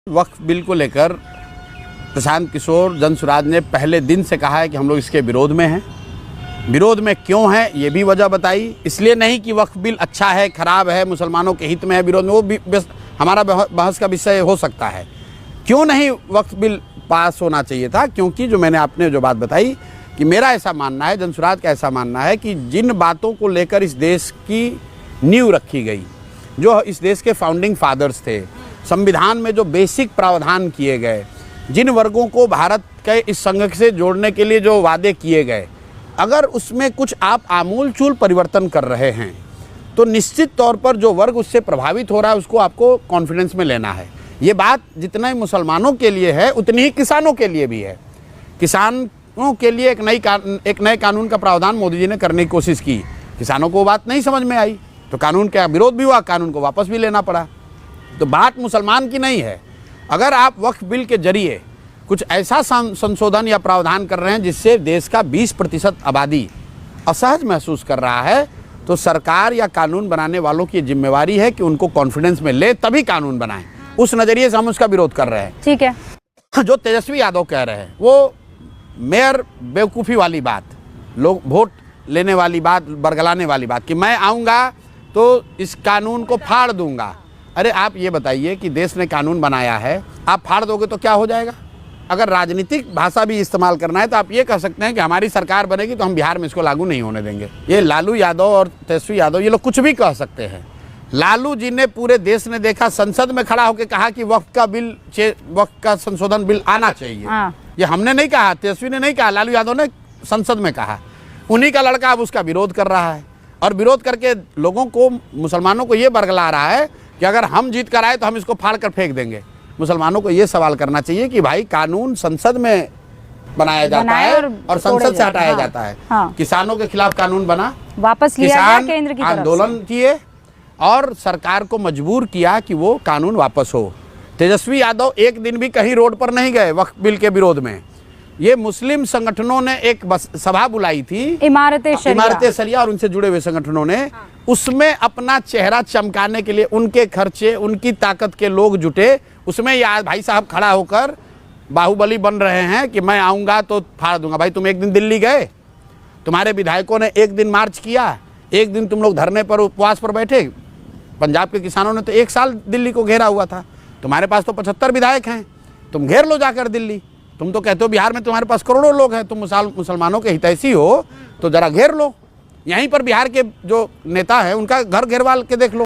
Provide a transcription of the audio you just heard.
वक्फ bill को लेकर प्रशांत किशोर जनसुराज ने पहले दिन से कहा है कि हम लोग इसके विरोध में हैं। विरोध में क्यों है ये भी वजह बताई। इसलिए नहीं कि वक्फ बिल अच्छा है, खराब है, मुसलमानों के हित में है, विरोध में, वो भी हमारा बहस का विषय हो सकता है। क्यों नहीं वक्फ बिल पास होना चाहिए था? क्योंकि जो मैंने आपने जो बात बताई कि मेरा ऐसा मानना है, जनसुराज का ऐसा मानना है कि जिन बातों को लेकर इस देश की नींव रखी गई, जो इस देश के फाउंडिंग फादर्स थे, संविधान में जो बेसिक प्रावधान किए गए, जिन वर्गों को भारत के इस संघ से जोड़ने के लिए जो वादे किए गए, अगर उसमें कुछ आप आमूलचूल परिवर्तन कर रहे हैं तो निश्चित तौर पर जो वर्ग उससे प्रभावित हो रहा है उसको आपको कॉन्फिडेंस में लेना है। ये बात जितना ही मुसलमानों के लिए है उतनी ही किसानों के लिए भी है। किसानों के लिए एक नए कानून का प्रावधान मोदी जी ने करने की कोशिश की, किसानों को वो बात नहीं समझ में आई तो कानून का विरोध भी हुआ, कानून को वापस भी लेना पड़ा। तो बात मुसलमान की नहीं है। अगर आप वक्फ बिल के जरिए कुछ ऐसा संशोधन या प्रावधान कर रहे हैं जिससे देश का 20% आबादी असहज महसूस कर रहा है, तो सरकार या कानून बनाने वालों की जिम्मेवारी है कि उनको कॉन्फिडेंस में ले तभी कानून बनाएं। उस नज़रिए से हम उसका विरोध कर रहे हैं। ठीक है। जो तेजस्वी यादव कह रहे हैं वो मेयर बेवकूफ़ी वाली बात, लोग वोट लेने वाली बात, बरगलाने वाली बात कि मैं आऊँगा तो इस कानून को फाड़ दूंगा। अरे आप ये बताइए कि देश ने कानून बनाया है, आप फाड़ दोगे तो क्या हो जाएगा? अगर राजनीतिक भाषा भी इस्तेमाल करना है तो आप ये कह सकते हैं कि हमारी सरकार बनेगी तो हम बिहार में इसको लागू नहीं होने देंगे। ये लालू यादव और तेजस्वी यादव ये लोग कुछ भी कह सकते हैं। लालू जी ने पूरे देश ने देखा, संसद में खड़ा होकर कहा कि वक्फ का संशोधन बिल आना चाहिए। ये हमने नहीं कहा, तेजस्वी ने नहीं कहा, लालू यादव ने संसद में कहा। उन्हीं का लड़का अब उसका विरोध कर रहा है और विरोध करके लोगों को, मुसलमानों को ये बरगला रहा है कि अगर हम जीत कर आए तो हम इसको फाड़ कर फेंक देंगे। मुसलमानों को ये सवाल करना चाहिए कि भाई कानून संसद में बनाया जाता है और संसद से हटाया जाता है। किसानों के खिलाफ कानून बना, वापस लिया गया केंद्र की तरफ से। आंदोलन किए और सरकार को मजबूर किया कि वो कानून वापस हो। तेजस्वी यादव एक दिन भी कहीं रोड पर नहीं गए वक्फ बिल के विरोध में। ये मुस्लिम संगठनों ने एक सभा बुलाई थी, इमारत शरिया और उनसे जुड़े हुए संगठनों ने, उसमें अपना चेहरा चमकाने के लिए उनके खर्चे, उनकी ताकत के लोग जुटे। उसमें यार भाई साहब खड़ा होकर बाहुबली बन रहे हैं कि मैं आऊँगा तो फाड़ दूंगा। भाई तुम एक दिन दिल्ली गए, तुम्हारे विधायकों ने एक दिन मार्च किया, एक दिन तुम लोग धरने पर उपवास पर बैठे। पंजाब के किसानों ने तो 1 साल दिल्ली को घेरा हुआ था। तुम्हारे पास तो 75 विधायक हैं, तुम घेर लो जाकर दिल्ली। तुम तो कहते हो बिहार में तुम्हारे पास करोड़ों लोग हैं, तुम मुसलमानों के हितैषी हो तो जरा घेर लो। यहीं पर बिहार के जो नेता हैं उनका घर घेरवाल के देख लो।